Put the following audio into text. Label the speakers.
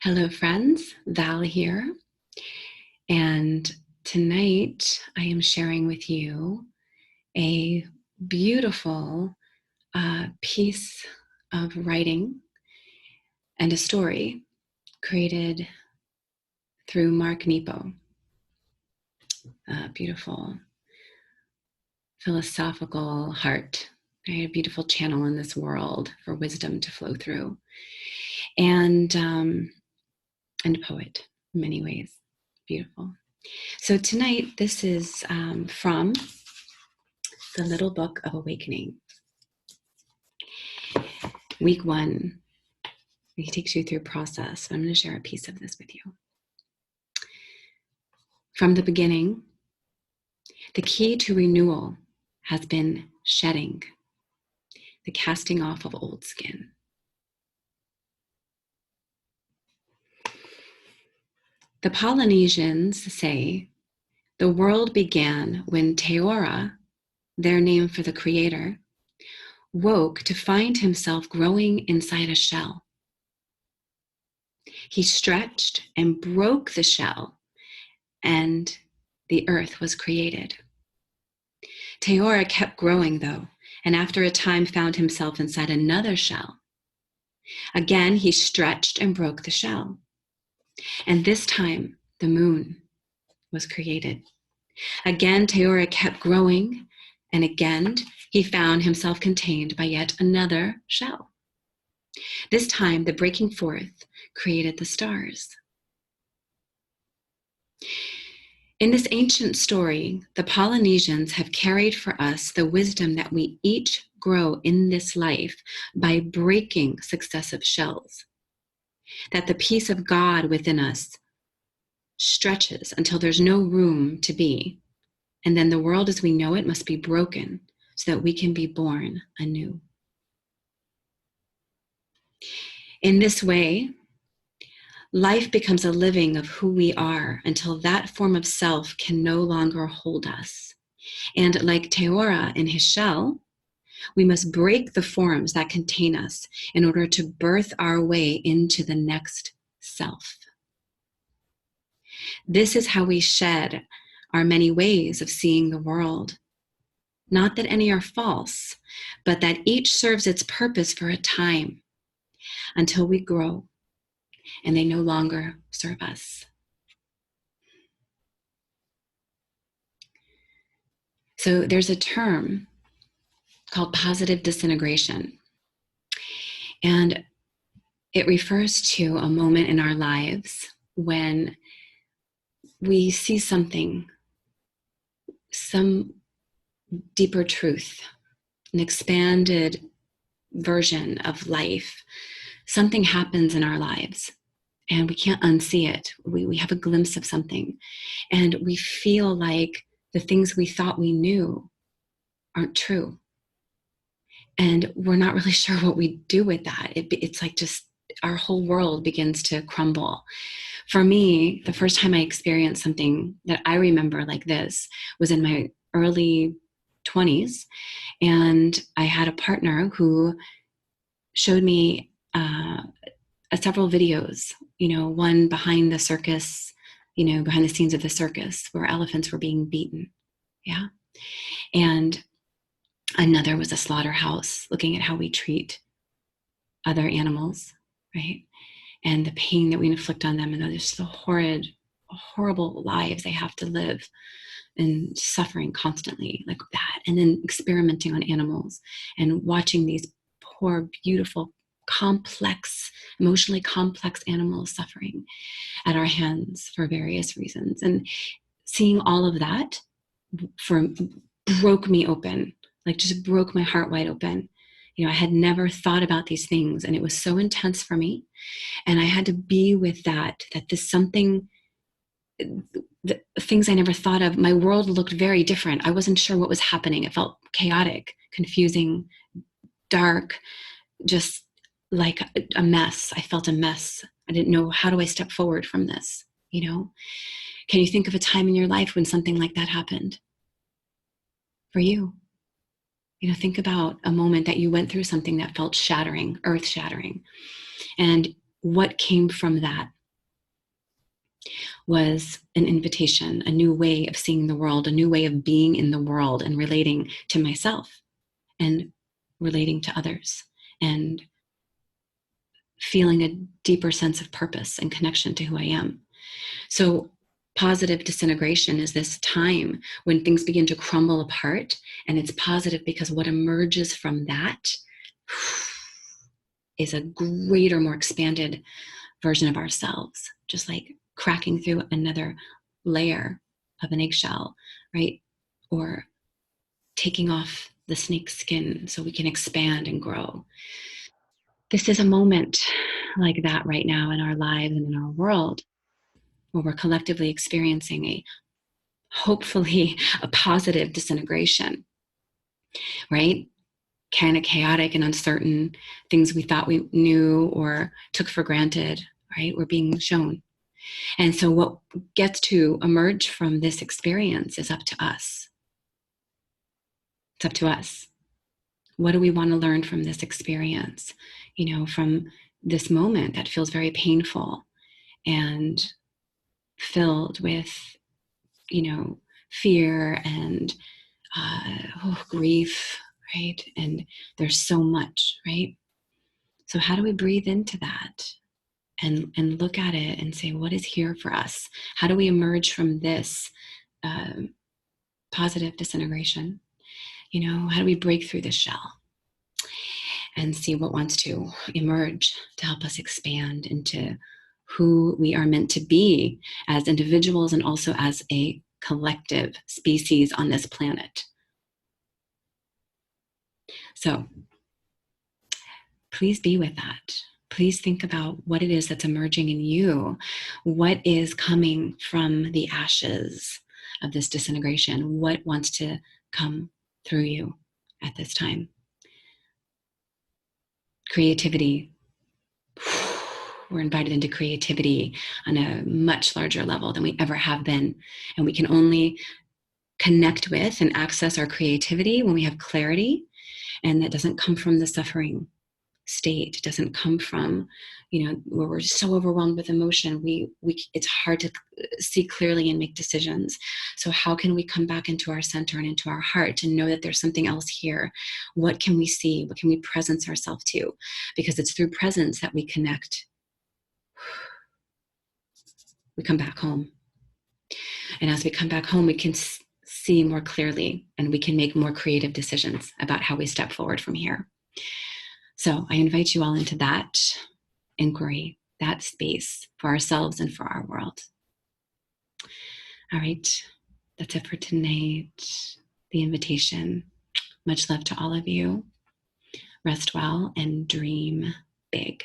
Speaker 1: Hello, friends. Val here. And tonight I am sharing with you a beautiful piece of writing and a story created through Mark Nepo, a beautiful philosophical heart, right? A beautiful channel in this world for wisdom to flow through, and poet in many ways. Beautiful. So tonight, this is from the Little Book of Awakening. Week 1, he takes you through process. I'm going to share a piece of this with you. From the beginning, the key to renewal has been shedding, the casting off of old skin. The Polynesians say the world began when Teora, their name for the creator, woke to find himself growing inside a shell. He stretched and broke the shell, and the earth was created. Teora kept growing, though, and after a time found himself inside another shell. Again, he stretched and broke the shell. And this time, the moon was created. Again, Teora kept growing, and again, he found himself contained by yet another shell. This time, the breaking forth created the stars. In this ancient story, the Polynesians have carried for us the wisdom that we each grow in this life by breaking successive shells. That the peace of God within us stretches until there's no room to be. And then the world as we know it must be broken so that we can be born anew. In this way, life becomes a living of who we are until that form of self can no longer hold us. And like Teora in his shell, we must break the forms that contain us in order to birth our way into the next self. This is how we shed our many ways of seeing the world. Not that any are false, but that each serves its purpose for a time until we grow and they no longer serve us. So there's a term called positive disintegration. And it refers to a moment in our lives when we see something, some deeper truth, an expanded version of life. Something happens in our lives and we can't unsee it. We have a glimpse of something and we feel like the things we thought we knew aren't true. And we're not really sure what we do with that. It's like just our whole world begins to crumble. For me, the first time I experienced something that I remember like this was in my early 20s. And I had a partner who showed me several videos, one behind the circus, behind the scenes of the circus where elephants were being beaten. Yeah. And another was a slaughterhouse, looking at how we treat other animals, right? And the pain that we inflict on them, and just the horrible lives they have to live and suffering constantly like that. And then experimenting on animals and watching these poor, beautiful, emotionally complex animals suffering at our hands for various reasons. And seeing all of that broke me open, like just broke my heart wide open. I had never thought about these things and it was so intense for me. And I had to be with that this something, the things I never thought of, my world looked very different. I wasn't sure what was happening. It felt chaotic, confusing, dark, just like a mess. I felt a mess. I didn't know, how do I step forward from this? Can you think of a time in your life when something like that happened for you? Think about a moment that you went through something that felt shattering, earth shattering, and what came from that. was an invitation, a new way of seeing the world, a new way of being in the world and relating to myself and relating to others and feeling a deeper sense of purpose and connection to who I am. So positive disintegration is this time when things begin to crumble apart, and it's positive because what emerges from that is a greater, more expanded version of ourselves, just like cracking through another layer of an eggshell, right? Or taking off the snake's skin so we can expand and grow. This is a moment like that right now in our lives and in our world, where we're collectively experiencing hopefully a positive disintegration, right? Kind of chaotic and uncertain things we thought we knew or took for granted, right? We're being shown. And so what gets to emerge from this experience is up to us. It's up to us. What do we want to learn from this experience? From this moment that feels very painful and filled with, fear and grief, right? And there's so much, right? So how do we breathe into that and look at it and say, what is here for us? How do we emerge from this positive disintegration? How do we break through this shell and see what wants to emerge to help us expand into who we are meant to be as individuals and also as a collective species on this planet? So please be with that. Please think about what it is that's emerging in you. What is coming from the ashes of this disintegration? What wants to come through you at this time? Creativity. We're invited into creativity on a much larger level than we ever have been. And we can only connect with and access our creativity when we have clarity. And that doesn't come from the suffering state. It doesn't come from, where we're so overwhelmed with emotion. It's hard to see clearly and make decisions. So how can we come back into our center and into our heart to know that there's something else here? What can we see? What can we presence ourselves to? Because it's through presence that we connect. We come back home. And as we come back home, we can see more clearly and we can make more creative decisions about how we step forward from here. So I invite you all into that inquiry, that space for ourselves and for our world. All right, that's it for tonight. The invitation. Much love to all of you. Rest well and dream big.